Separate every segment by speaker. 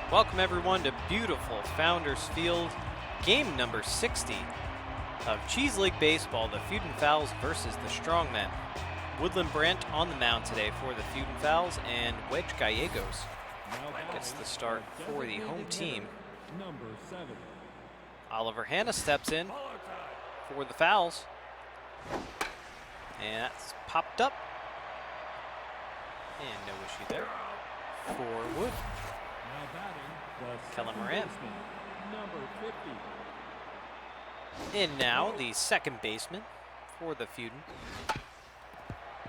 Speaker 1: Welcome everyone to beautiful Founders Field, game number 60 of Cheese League Baseball, the Feudin'Fowls versus the Strongmen. Woodland Brant on the mound today for the Feudin'Fowls, and Wedge Gallegos gets the start for the home team. Oliver Hanna steps in for the Fowls, and that's popped up, and no issue there for Wood. Kellen Moran. And now the second baseman for the Feudin.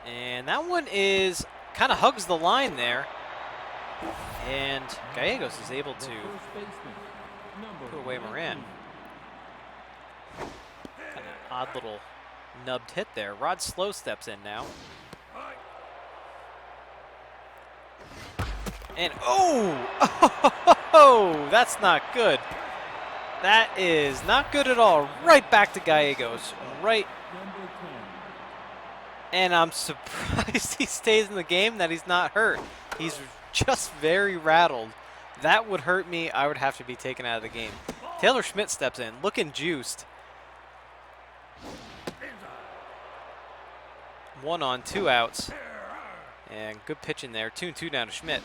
Speaker 1: And that one is kind of hugs the line there. And Gallegos is able to put away Moran. Kind of odd little nubbed hit there. Rod Slow steps in now. And oh, that's not good. That is not good at all. Right back to Gallegos. Right. And I'm surprised he stays in the game, that he's not hurt. He's just very rattled. That would hurt me. I would have to be taken out of the game. Taylor Schmidt steps in, looking juiced. 1 on, 2 outs. And good pitching there. 2-2 down to Schmidt.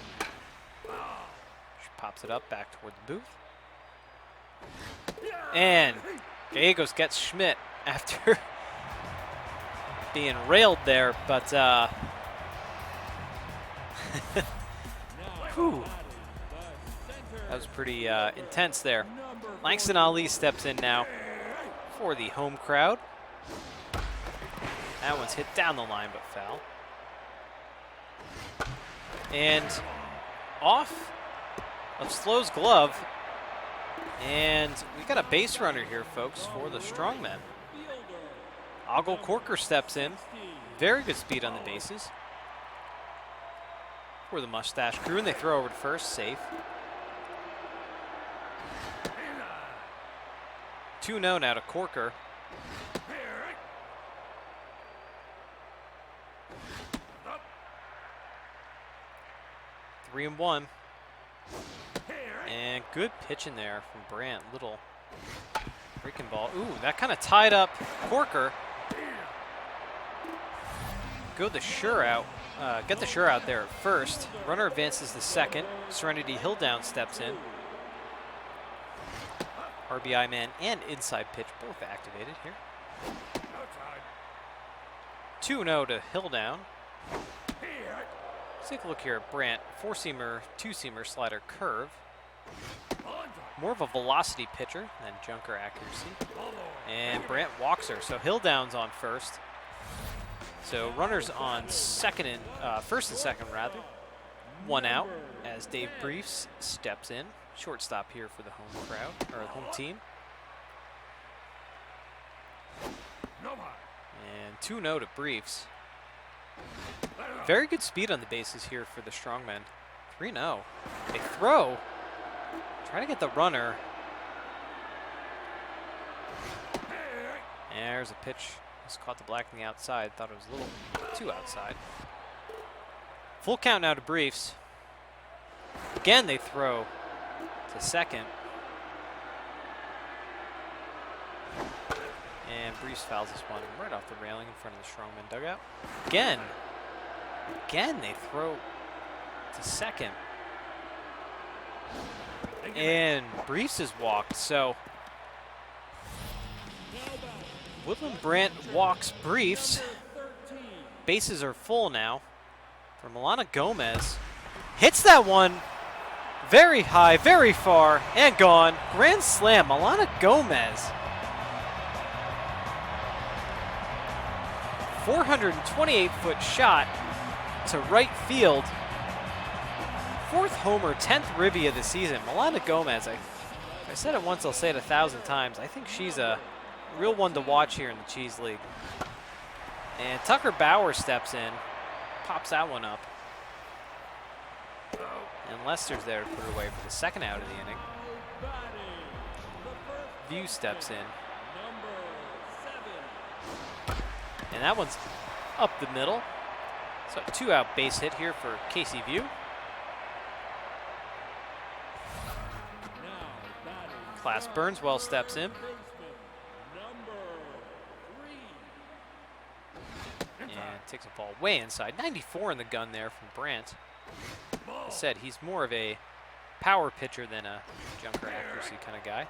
Speaker 1: Pops it up back toward the booth. And Gallegos gets Schmidt after being railed there, but whew. That was pretty intense there. Langston Ali steps in now for the home crowd. That one's hit down the line, but foul. And off of Slow's glove, and we got a base runner here, folks, for the Strongmen. Ogle Corker steps in. Very good speed on the bases for the Mustache Crew, and they throw over to first, safe. 2-0 now to Corker. Three and 1. And good pitching there from Brant. Little breaking ball. Ooh, that kind of tied up Corker. Go the sure out. Get the sure out there at first. Runner advances to second. Serenity Hilldown steps in. RBI man and inside pitch both activated here. 2-0 to Hilldown. Let's take a look here at Brant. 4-seamer, 2-seamer, slider, curve. More of a velocity pitcher than junker accuracy. And Brant walks her, so Hilldown's on first. So runners on first and second rather. 1 out as Dave Briefs steps in. Shortstop here for the home crowd, or home team. And 2-0 to Briefs. Very good speed on the bases here for the Strongmen. 3-0. They throw. Trying to get the runner. And there's a pitch. Just caught the black on the outside. Thought it was a little too outside. Full count now to Briefs. Again, they throw to second. And Briefs fouls this one right off the railing in front of the Strongman dugout. Again, they throw to second. And Briefs is walked, so Woodland Brant walks Briefs. Bases are full now for Milana Gomez. Hits that one very high, very far, and gone. Grand slam, Milana Gomez. 428-foot shot to right field. 4th homer, 10th ribby of the season. Milana Gomez, I said it once, I'll say it 1,000 times. I think she's a real one to watch here in the Cheese League. And Tucker Bauer steps in, pops that one up. And Lester's there to put it away for the second out of the inning. View steps in. And that one's up the middle. So a 2-out base hit here for Casey View. Class Burnswell steps in. And takes a ball way inside. 94 in the gun there from Brandt. As I said, he's more of a power pitcher than a junker accuracy kind of guy.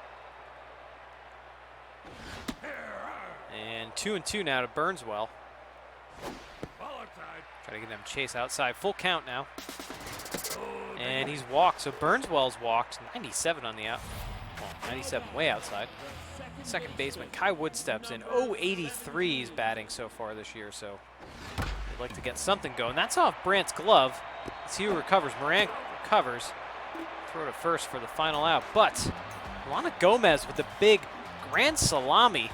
Speaker 1: And 2-2 now to Burnswell. Try to get him chase outside. Full count now. And he's walked. So Burnswell's walked. 97 on the out. Well, 97 way outside. Second baseman Kai Wood steps in. 083 he's batting so far this year. So they'd like to get something going. That's off Brandt's glove. Let's see who recovers. Moran recovers. Throw to first for the final out. But Lana Gomez with the big grand salami.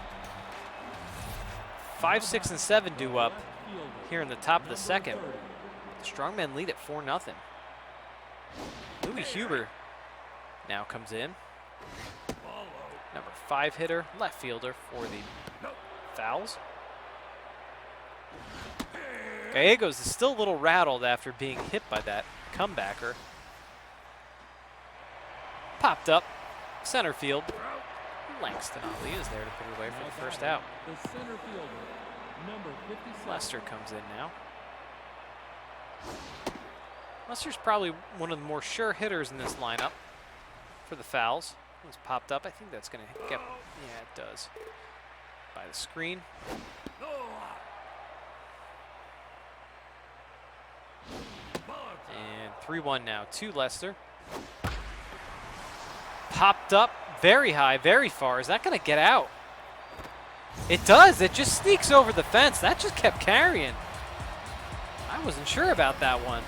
Speaker 1: 5, 6, and 7 due up here in the top of the second. The Strongmen lead at 4-0. Louis Huber now comes in. Number 5 hitter, left fielder for the Fowls. Gallegos is still a little rattled after being hit by that comebacker. Popped up, center field. Langston Ali is there to put it away for the first out. Lester comes in now. Lester's probably one of the more sure hitters in this lineup for the Fowls. It's popped up. I think that's going to get, yeah, it does. By the screen. And 3-1 now to Lester. Popped up very high, very far. Is that going to get out? It does. It just sneaks over the fence. That just kept carrying. I wasn't sure about that one.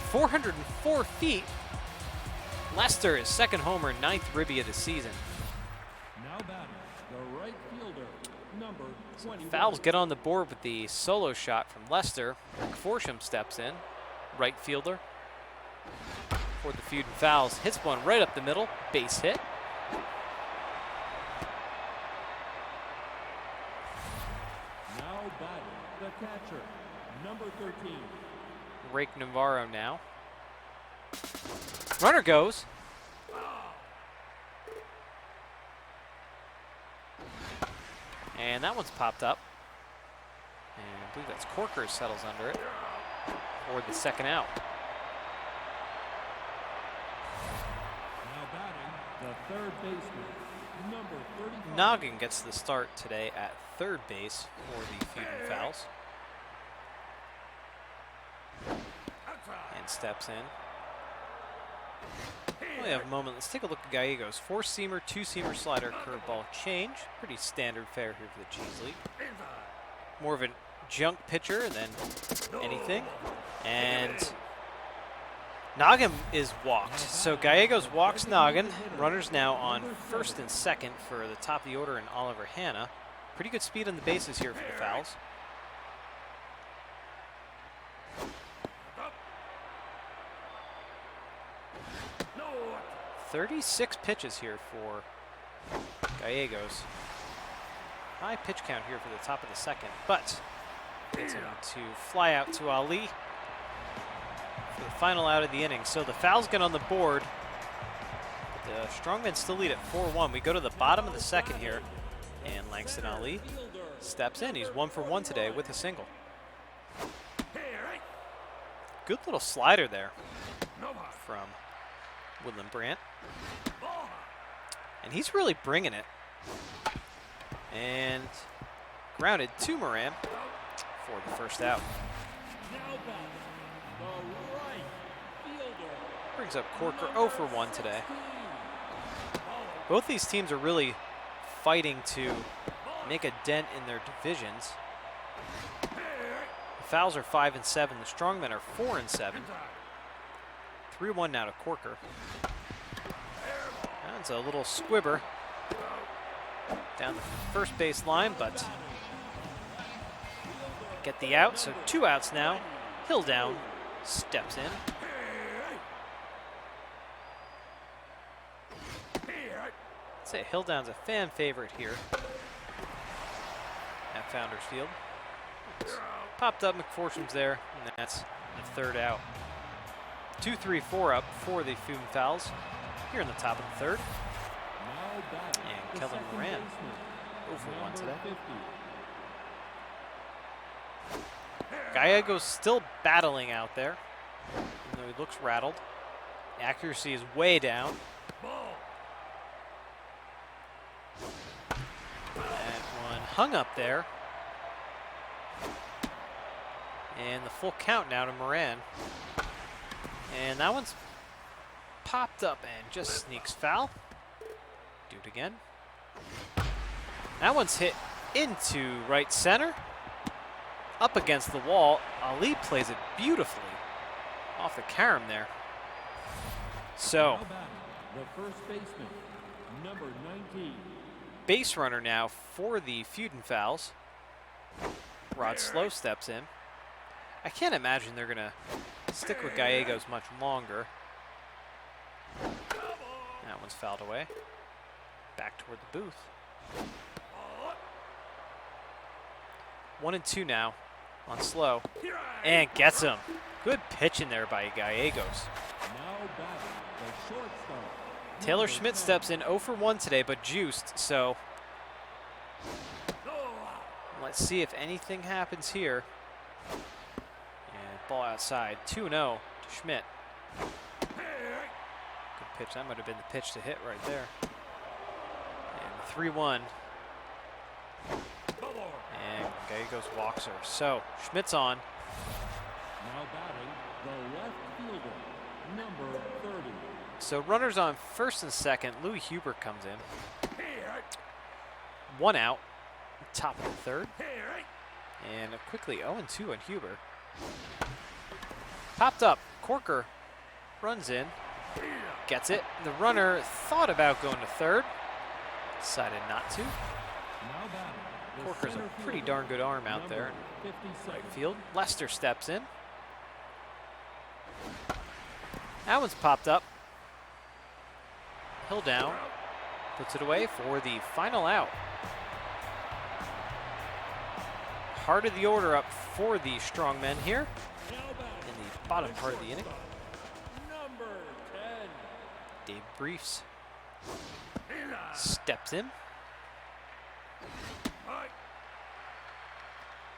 Speaker 1: 404 feet. Lester is second homer, 9th ribby of the season.
Speaker 2: Now batting, the right fielder, number 21.
Speaker 1: Fowls get on the board with the solo shot from Lester. Forsham steps in, right fielder for the Feudin'Fowls. Hits one right up the middle, base hit.
Speaker 2: Now batting, the catcher, number 13.
Speaker 1: Rake Navarro now. Runner goes. And that one's popped up. And I believe that's Corker settles under it for the second out.
Speaker 2: Now batting, the third baseman, number 35.
Speaker 1: Noggin gets the start today at third base for the Feudin'Fowls. And steps in. We have a moment. Let's take a look at Gallegos. 4-seamer, 2-seamer slider, curveball change. Pretty standard fare here for the Cheese League. More of a junk pitcher than anything. And Noggin is walked. So Gallegos walks Noggin. Runners now on first and second for the top of the order and Oliver Hanna. Pretty good speed on the bases here for the Fowls. 36 pitches here for Gallegos. High pitch count here for the top of the second, but gets him to fly out to Ali for the final out of the inning. So the Fowls get on the board. But the Strongmen still lead at 4-1. We go to the bottom of the second here, and Langston Ali steps in. He's 1 for 1 today with a single. Good little slider there from Woodland Brandt. And he's really bringing it. And grounded to Moran for the first out. Brings up Corker 0 for 1 today. Both these teams are really fighting to make a dent in their divisions. The Fowls are 5 and 7. The Strongmen are 4 and 7. 3-1 now to Corker. That's a little squibber down the first base line, but get the out. So 2 outs now. Hill down, steps in. I'd say Hilldown's a fan favorite here at Founders Field. Popped up, McForsham's there, and that's the third out. 2-3-4 up for the Feudin'Fowls here in the top of the third.
Speaker 2: The
Speaker 1: Kellen
Speaker 2: second
Speaker 1: Moran.
Speaker 2: baseman,
Speaker 1: 0 for 1 today.
Speaker 2: number 50.
Speaker 1: Gallego's still battling out there, even though he looks rattled. Accuracy is way down. That one hung up there. And the full count now to Moran. And that one's popped up and just sneaks foul. Do it again. That one's hit into right center. Up against the wall. Ali plays it beautifully off the carom there. So,
Speaker 2: Now batting, the first baseman, number 19.
Speaker 1: base runner now for the Feudin'Fowls. Rod Slow steps in. I can't imagine they're going to stick with Gallegos much longer. That one's fouled away. Back toward the booth. 1 and 2 now on Slow. And gets him. Good pitch in there by Gallegos.
Speaker 2: Now batting, the shortstop.
Speaker 1: Taylor
Speaker 2: number
Speaker 1: Schmidt
Speaker 2: 10.
Speaker 1: steps in 0 for 1 today, but juiced, so let's see if anything happens here. And ball outside, 2-0 to Schmidt. Good pitch, that might have been the pitch to hit right there. And 3-1. And Gallegos walks her. So, Schmidt's on.
Speaker 2: Now batting, the left fielder, number 30.
Speaker 1: So runners on first and second. Louis Huber comes in. 1 out, top of the third. And quickly 0-2 on Huber. Popped up. Corker runs in. Gets it. The runner thought about going to third. Decided not to.
Speaker 2: Now batting, the
Speaker 1: Corker's
Speaker 2: center
Speaker 1: a pretty
Speaker 2: fielder,
Speaker 1: darn good arm out there.
Speaker 2: number 56.
Speaker 1: Right field. Lester steps in. That one's popped up. Hill down. Puts it away for the final out. Heart of the order up for the Strongmen here
Speaker 2: Now batting,
Speaker 1: in the bottom part of the inning.
Speaker 2: number 10.
Speaker 1: Dave Briefs steps in.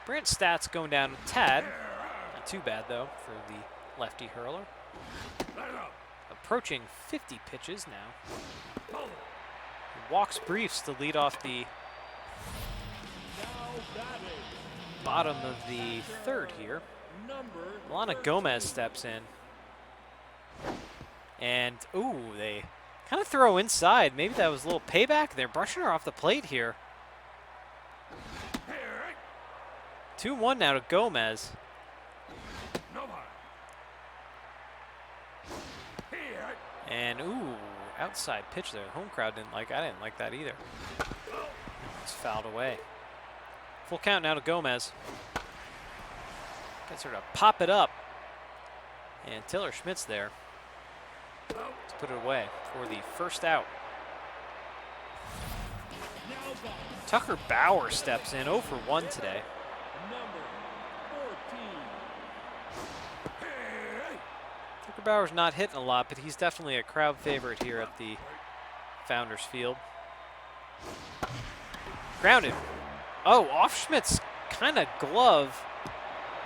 Speaker 1: Brant Stats going down a tad. Not too bad though for the lefty hurler. Approaching 50 pitches now. Walks Briefs to lead off the
Speaker 2: Now batting,
Speaker 1: bottom of the third here.
Speaker 2: number
Speaker 1: Lana
Speaker 2: 13.
Speaker 1: Gomez steps in. And, ooh, they kind of throw inside. Maybe that was a little payback. They're brushing her off the plate here. 2-1 now to Gomez. And, ooh, outside pitch there. Home crowd didn't like. I didn't like that either. It's fouled away. Full count now to Gomez. Gets her to pop it up. And Taylor Schmidt's there to put it away for the first out.
Speaker 2: Now batting,
Speaker 1: Tucker Bauer steps in 0 for 1 today.
Speaker 2: number 14.
Speaker 1: Tucker Bauer's not hitting a lot, but he's definitely a crowd favorite here at the Founders Field. Grounded. Oh, off Schmidt's kind of glove.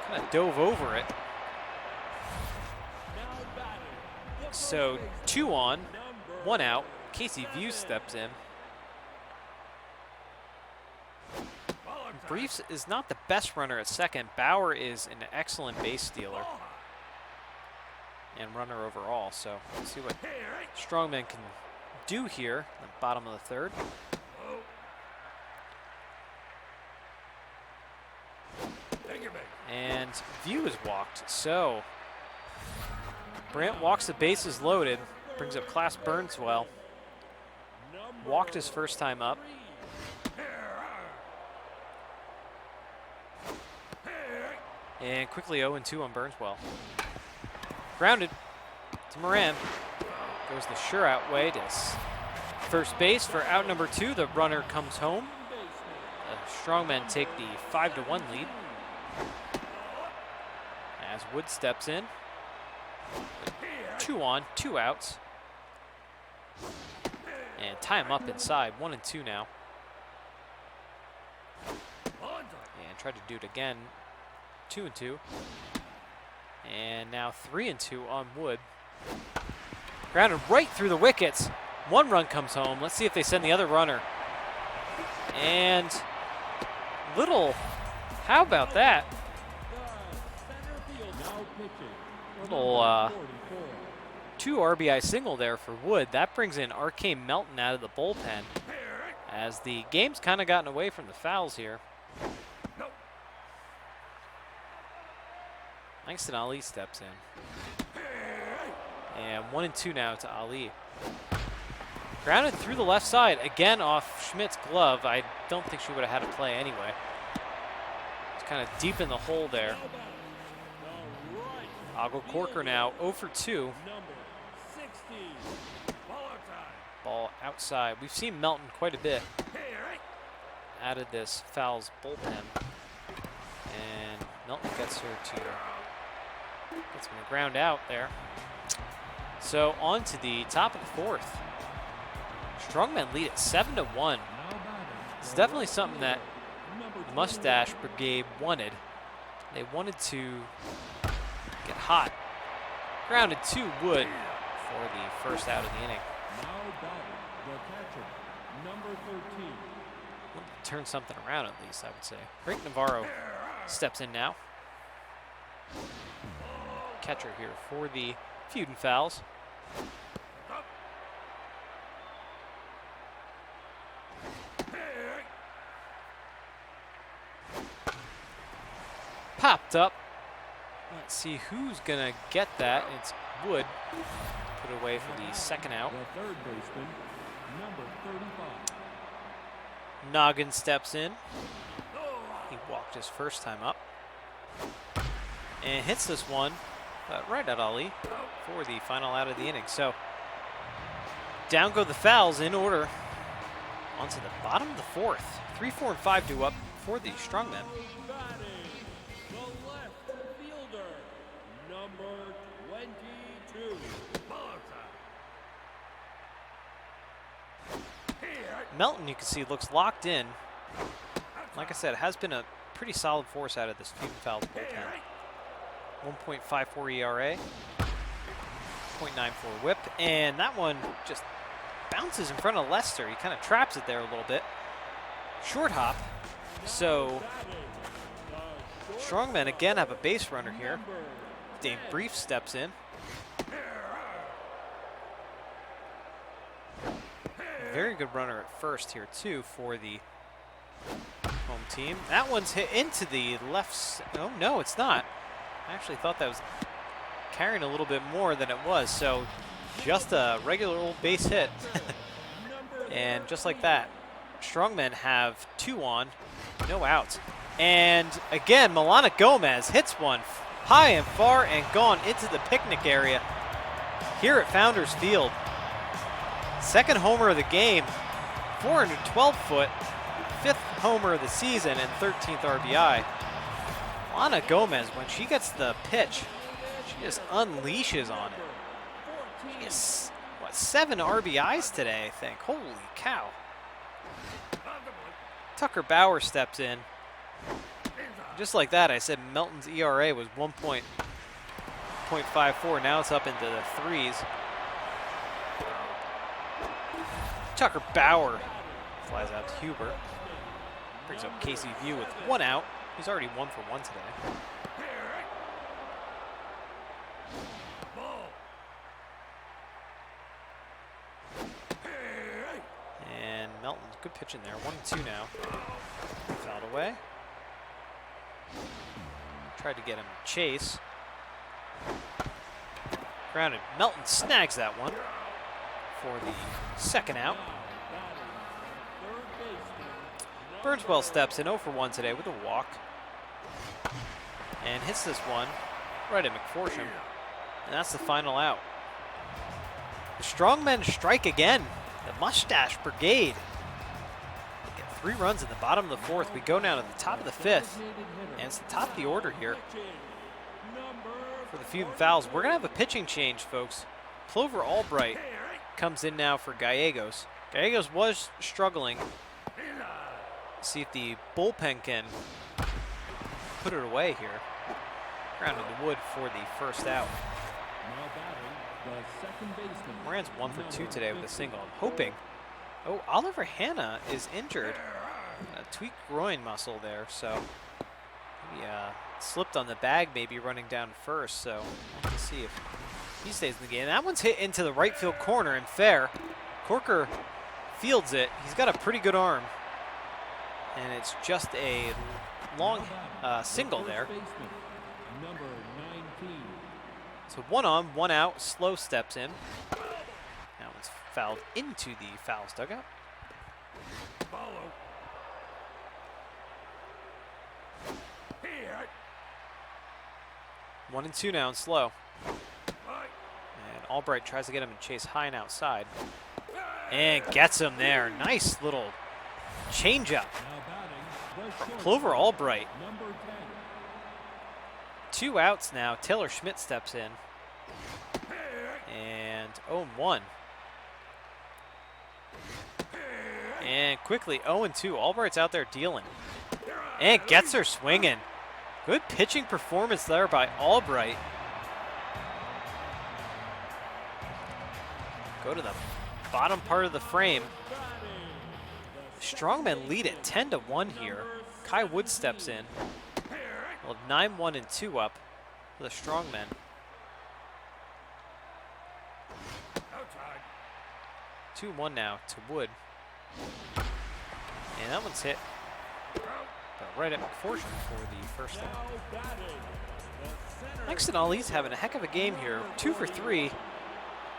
Speaker 1: Kind of dove over it.
Speaker 2: Now batting, the
Speaker 1: So
Speaker 2: first
Speaker 1: 2 on,
Speaker 2: baseman, number
Speaker 1: 1 out. Casey View steps in. Briefs is not the best runner at second. Bauer is an excellent base stealer and runner overall. So let's see what Strongmen can do here at the bottom of the third. And View is walked. So Brant walks the bases loaded. Brings up Class Burnswell.
Speaker 2: number
Speaker 1: Walked his first time up.
Speaker 2: 3.
Speaker 1: And quickly 0-2 on Burnswell. Grounded to Moran. Goes the sure out way to first base for out number 2. The runner comes home. The Strongmen take the 5-1 lead. As Wood steps in. 2 on, 2 outs. And tie him up inside. 1-2 now. And try to do it again. 2-2. And now 3-2 on Wood. Grounded right through the wickets. 1 run comes home. Let's see if they send the other runner. And how about that? Little 2 RBI single there for Wood. That brings in Arcane Melton out of the bullpen as the game's kind of gotten away from the Fowls here. Langston Ali steps in. And 1-2 now to Ali. Grounded through the left side, again off Schmidt's glove. I don't think she would have had a play anyway. It's kind of deep in the hole there. I'll Corker now 0 for 2. Ball outside. We've seen Melton quite a bit out of this Fowls bullpen. And Melton gets her to the ground out there. So on to the top of the 4th. Strongmen lead at 7-1. It's definitely something that Mustache Brigade wanted. They wanted to get hot. Grounded to Wood for the first out of the inning. Turn something around at least, I would say. Frank Navarro steps in now. Catcher here for the Feudin'Fowls. Popped up. Let's see who's gonna get that. It's Wood. Put it away for the second out.
Speaker 2: The third baseman, number 35.
Speaker 1: Noggin steps in. He walked his first time up. And hits this one right at Ali for the final out of the inning. So down go the Fowls in order onto the bottom of the 4th. 3, 4, and 5 due up for the Strongmen.
Speaker 2: The left fielder, number 22.
Speaker 1: Melton, you can see, looks locked in. Like I said, it has been a pretty solid force out of this Feudin'Fowls bullpen. 1.54 ERA, 0.94 whip, and that one just bounces in front of Lester. He kind of traps it there a little bit. Short hop. So Strongmen again have a base runner here. Dave Brief steps in. Very good runner at first here too for the home team. That one's hit into the left. Oh no, it's not. I actually thought that was carrying a little bit more than it was. So just a regular old base hit. And just like that, Strongmen have 2 on, no outs. And again, Milana Gomez hits one high and far and gone into the picnic area here at Founders Field. Second homer of the game, 412-foot, 5th homer of the season, and 13th RBI. Milana Gomez, when she gets the pitch, she just unleashes on it. She gets, 7 RBIs today, I think. Holy cow. Tucker Bauer steps in. Just like that, I said Melton's ERA was 1.54. Now it's up into the 3s. Tucker Bauer flies out to Huber. Brings up Casey View with 1 out. He's already 1 for 1 today. And Melton, good pitch in there. 1-2 now. Fouled away. Tried to get him to chase. Grounded. Melton snags that one for the second out. Burnswell steps in 0 for 1 today with a walk. And hits this one right at McForsham. And that's the final out. The Strongmen strike again. The Mustache Brigade. Get 3 runs in the bottom of the 4th. We go now to the top of the 5th. And it's the top of the order here for the Feudin'Fowls. We're going to have a pitching change, folks. Clover Albright comes in now for Gallegos. Gallegos was struggling. See if the bullpen can put it away here. Grounded the wood for the first out.
Speaker 2: Now batting, the second baseman.
Speaker 1: Moran's 1 for 2 today with a single. I'm hoping. Oh, Oliver Hanna is injured. A tweaked groin muscle there, so he slipped on the bag, maybe running down first. So we'll have to see if he stays in the game. That one's hit into the right field corner and fair. Corker fields it. He's got a pretty good arm, and it's just a long single there.
Speaker 2: Number 19.
Speaker 1: So 1 on, 1 out. Slow steps in. That one's fouled into the Fowls dugout.
Speaker 2: Follow. Here.
Speaker 1: 1 and 2 now and slow. And Albright tries to get him and chase high and outside. And gets him there. Nice little changeup
Speaker 2: Now batting, the
Speaker 1: from
Speaker 2: short,
Speaker 1: Clover Albright.
Speaker 2: number 10.
Speaker 1: 2 outs now. Taylor Schmidt steps in. And 0-1. And quickly 0-2. Albright's out there dealing. And gets her swinging. Good pitching performance there by Albright. Go to the bottom part of the frame. Strongmen lead it 10-1 here. Kai Wood steps in. We'll have 9-1 and 2 up for the Strongmen. 2-1 now to Wood. And that one's hit. But right at McPherson for the first out.
Speaker 2: Now batting, the center.
Speaker 1: Langston Ali's having a heck of a game here. 2 for 3.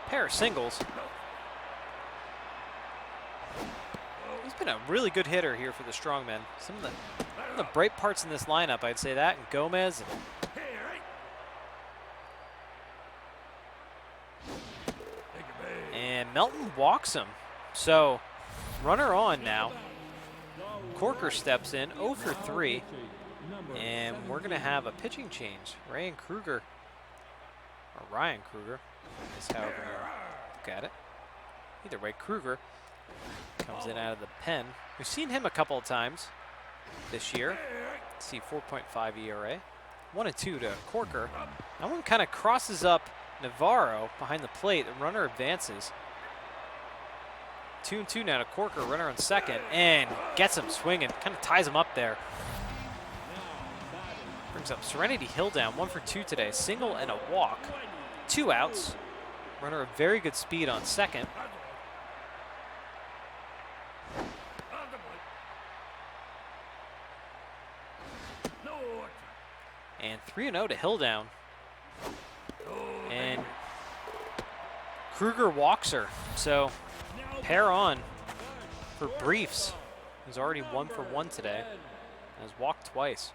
Speaker 1: Pair of singles. He's been a really good hitter here for the Strongmen. Some of the bright parts in this lineup, I'd say that, and Gomez. And Melton walks him. So, runner on now. Corker steps in, 0 for 3. And we're going to have a pitching change. Ryan Kruger is however you look at it. Either way, Kruger comes in out of the pen. We've seen him a couple of times this year. Let's see, 4.5 ERA. 1 and 2 to Corker. That one kind of crosses up Navarro behind the plate. The runner advances. 2 and 2 now to Corker, runner on second, and gets him swinging. Kind of ties him up there. Brings up Serenity Hill down, 1 for 2 today. Single and a walk. 2 outs. Runner of very good speed on second. And 3-0 to Hilldown. And Kruger walks her. So pair on for Briefs, who's already 1 for 1 today and has walked twice.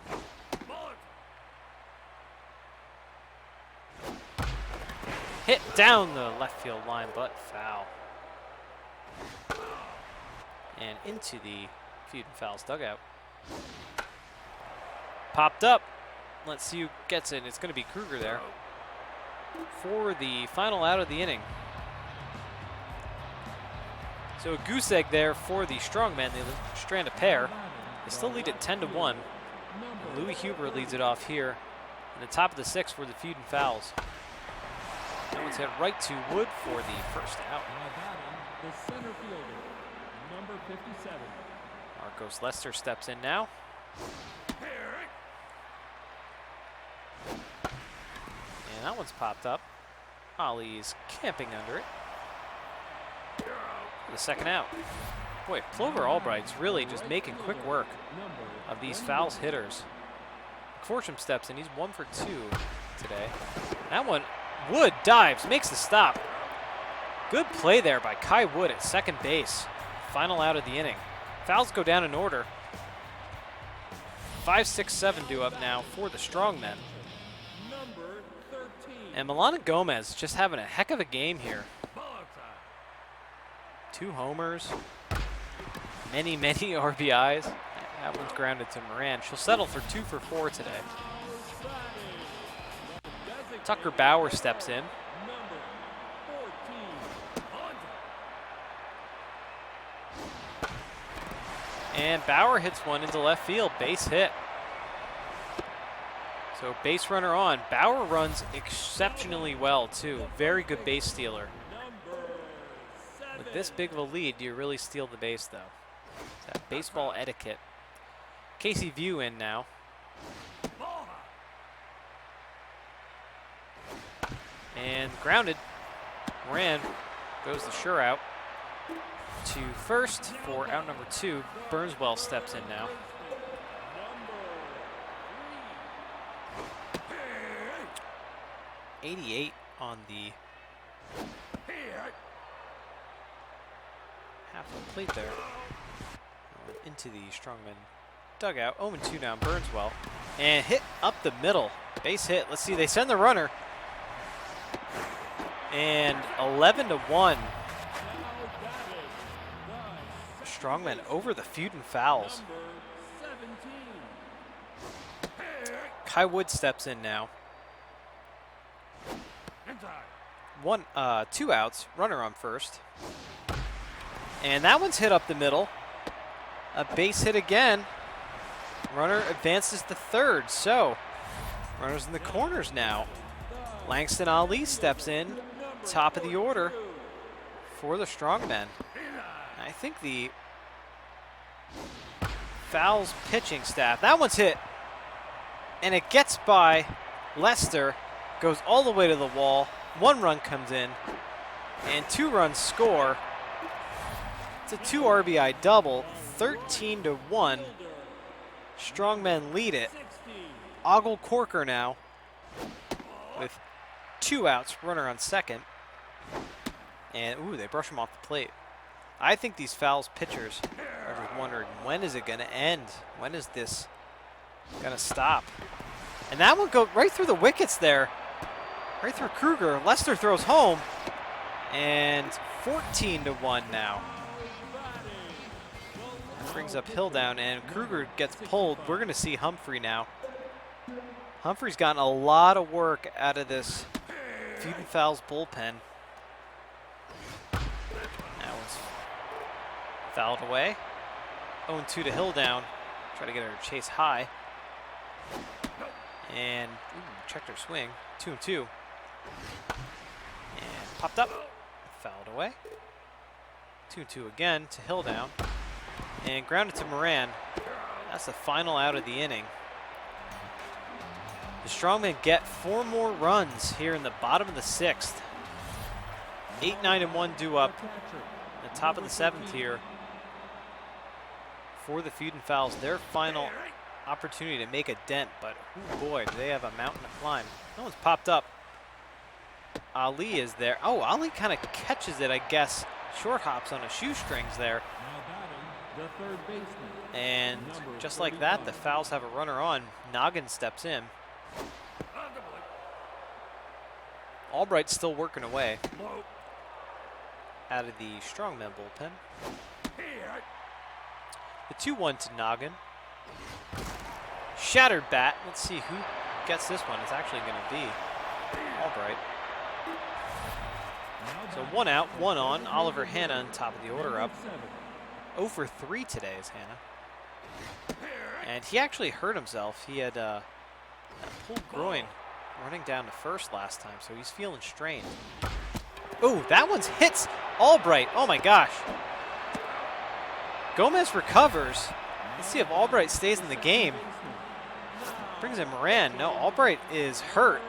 Speaker 1: Hit down the left field line, but foul. And into the Feudin'Fowls dugout. Popped up. Let's see who gets it. It's going to be Kruger there for the final out of the inning. So a goose egg there for the Strongmen. They strand a pair. They still lead it 10-1. Louis Huber leads it off here in the top of the 6th for the Feudin'Fowls. That one's hit right to Wood for the first out.
Speaker 2: The center fielder, number 57.
Speaker 1: Marcos Lester steps in now. And that one's popped up. Ollie's camping under it. The second out. Boy, Clover Albright's really just making quick work of these Fowls hitters. McForsham steps in. He's 1 for 2 today. That one, Wood dives, makes the stop. Good play there by Kai Wood at second base. Final out of the inning. Fowls go down in order. 5, 6, 7 due up now for the Strongmen.
Speaker 2: Number 13.
Speaker 1: And Milana Gomez just having a heck of a game here. 2 homers, many RBIs. That one's grounded to Moran. She'll settle for 2 for 4 today. Tucker Bauer steps in.
Speaker 2: Number 14.
Speaker 1: And Bauer hits one into left field. Base hit. So base runner on. Bauer runs exceptionally well, too. Very good base stealer. With this big of a lead, you really steal the base, though. It's that baseball etiquette. Casey View in now. And grounded. Moran goes the sure out to first for out number 2. Burnswell steps in now. .88 on the half of the plate there. Into the Strongmen dugout. 0-2 now, Burnswell. And hit up the middle. Base hit. Let's see, they send the runner. And 11-1. Strongmen over the Feudin'Fowls. Kai Wood steps in now. 2 outs, runner on first. And that one's hit up the middle. A base hit again. Runner advances to third. So, runners in the corners now. Langston Ali steps in, top of the order for the Strongmen. I think the Fowls pitching staff. That one's hit. And it gets by Lester. Goes all the way to the wall. 1 run comes in. And 2 runs score. It's a 2 RBI double. 13-1. Strongmen lead it. Ogle Corker now with 2 outs, runner on second. And, ooh, they brush him off the plate. I think these Fowls pitchers are just wondering, when is it going to end? When is this going to stop? And that one goes right through the wickets there. Right through Kruger. Lester throws home. And 14-1 now. Brings up Hilldown, and Kruger gets pulled. We're going to see Humphrey now. Humphrey's gotten a lot of work out of this Feudin'Fowls bullpen. That one's fouled away. 0-2 to Hilldown. Try to get her to chase high. And checked her swing. 2-2. And popped up. Fouled away. 2-2 again to Hilldown. And grounded to Moran. That's the final out of the inning. The Strongmen get 4 more runs here in the bottom of the 6th. 8-9-1 due up. The top of the 7th here for the Feudin'Fowls. Their final opportunity to make a dent, but oh boy, do they have a mountain to climb. No one's popped up. Ali is there. Oh, Ali kind of catches it, I guess. Short hops on his shoestrings there.
Speaker 2: The third baseman.
Speaker 1: And just like that, the Fowls have a runner on. Noggin steps in. Albright's still working away out of the Strongmen bullpen. The 2-1 to Noggin. Shattered bat. Let's see who gets this one. It's actually going to be Albright. So 1 out, 1 on. Oliver Hanna on top of the order up. 0 for 3 today is Hanna. And he actually hurt himself. He had a pulled groin running down to first last time, so he's feeling strained. Oh, that one's hits Albright. Oh my gosh. Gomez recovers. Let's see if Albright stays in the game. Brings in Moran. No, Albright is hurt.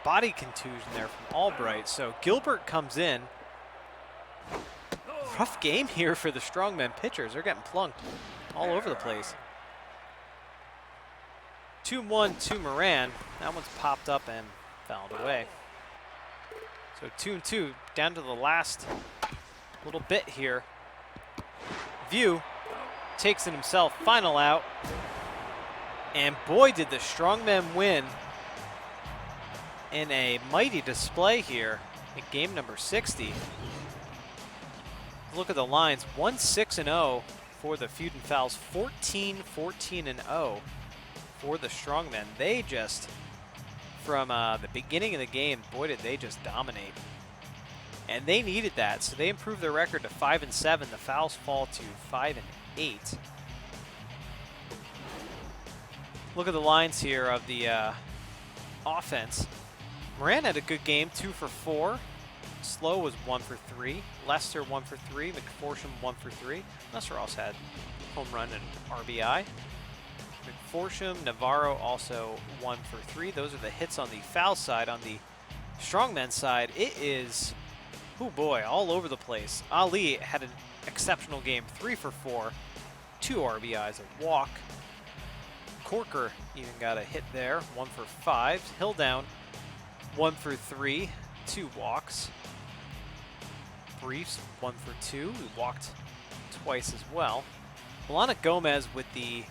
Speaker 1: Body contusion there from Albright. So Gilbert comes in. Rough game here for the Strongmen pitchers. They're getting plunked all over the place. 2-1 to Moran. That one's popped up and fouled away. So 2-2 down to the last little bit here. View takes it himself. Final out. And boy, did the Strongmen win in a mighty display here in game number 60. Look at the lines. 1-6-0 for the Feudin'Fowls. 14-14-0 for the Strongmen. They just, from the beginning of the game, boy, did they just dominate. And they needed that, so they improved their record to 5-7. The Fowls fall to 5-8. Look at the lines here of the offense. Moran had a good game, 2 for 4. Slow was 1 for 3. Lester 1 for 3. McForsham 1 for 3. Lester also had home run and RBI. McForsham, Navarro also 1 for 3. Those are the hits on the foul side. On the strongmen side, it is, oh boy, all over the place. Ali had an exceptional game, 3 for 4. 2 RBIs, a walk. Corker even got a hit there, 1 for 5. Hilldown, 1 for 3, 2 walks. Briefs, 1 for 2. He walked twice as well. Milana Gomez with the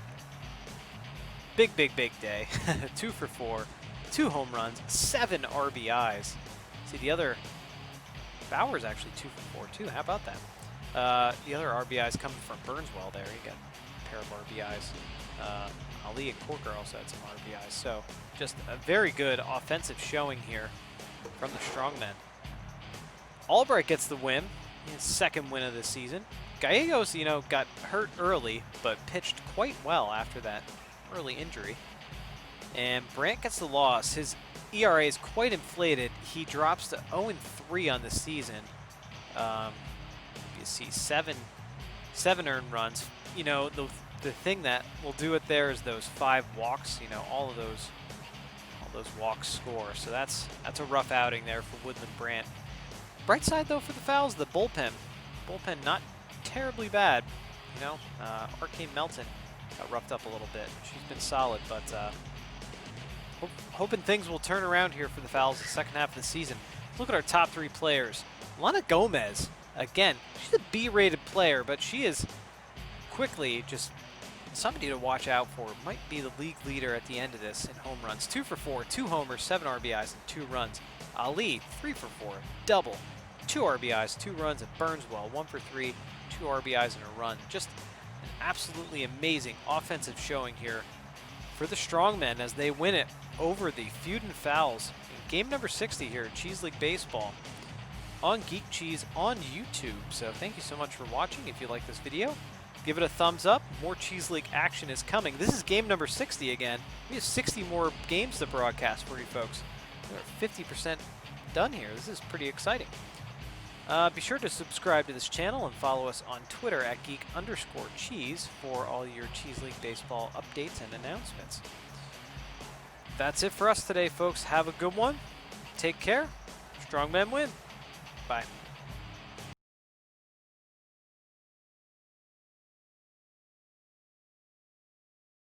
Speaker 1: big day. 2 for 4, 2 home runs, 7 RBIs. See, the other Bauer's actually 2 for 4 too. How about that? The other RBIs coming from Burnswell there. He got a pair of RBIs. Ali and Corker also had some RBIs. So just a very good offensive showing here from the Strongmen. Albright gets the win, his second win of the season. Gallegos, you know, got hurt early, but pitched quite well after that early injury. And Brandt gets the loss. His ERA is quite inflated. He drops to 0-3 on the season. You see 7 earned runs. You know, the thing that will do it there is those 5 walks. You know, all those walks score. So that's a rough outing there for Woodland Brandt. Bright side though for the Fowls, the bullpen. Bullpen not terribly bad. You know, Arcane Melton got roughed up a little bit. She's been solid, but hoping things will turn around here for the Fowls the second half of the season. Look at our top 3 players. Lana Gomez, again, she's a B-rated player, but she is quickly just somebody to watch out for. Might be the league leader at the end of this in home runs. 2 for 4, 2 homers, 7 RBIs, and 2 runs. Ali, 3 for 4, double, 2 RBIs, 2 runs at Burnswell, 1 for 3, 2 RBIs and a run. Just an absolutely amazing offensive showing here for the Strongmen as they win it over the Feudin'Fowls in game number 60 here at Cheese League Baseball on Geek Cheese on YouTube. So thank you so much for watching. If you like this video, give it a thumbs up. More Cheese League action is coming. This is game number 60 again. We have 60 more games to broadcast for you folks. We're 50% done here. This is pretty exciting. Be sure to subscribe to this channel and follow us on Twitter at geek_cheese for all your Cheese League Baseball updates and announcements. That's it for us today, folks. Have a good one. Take care. Strongmen win. Bye.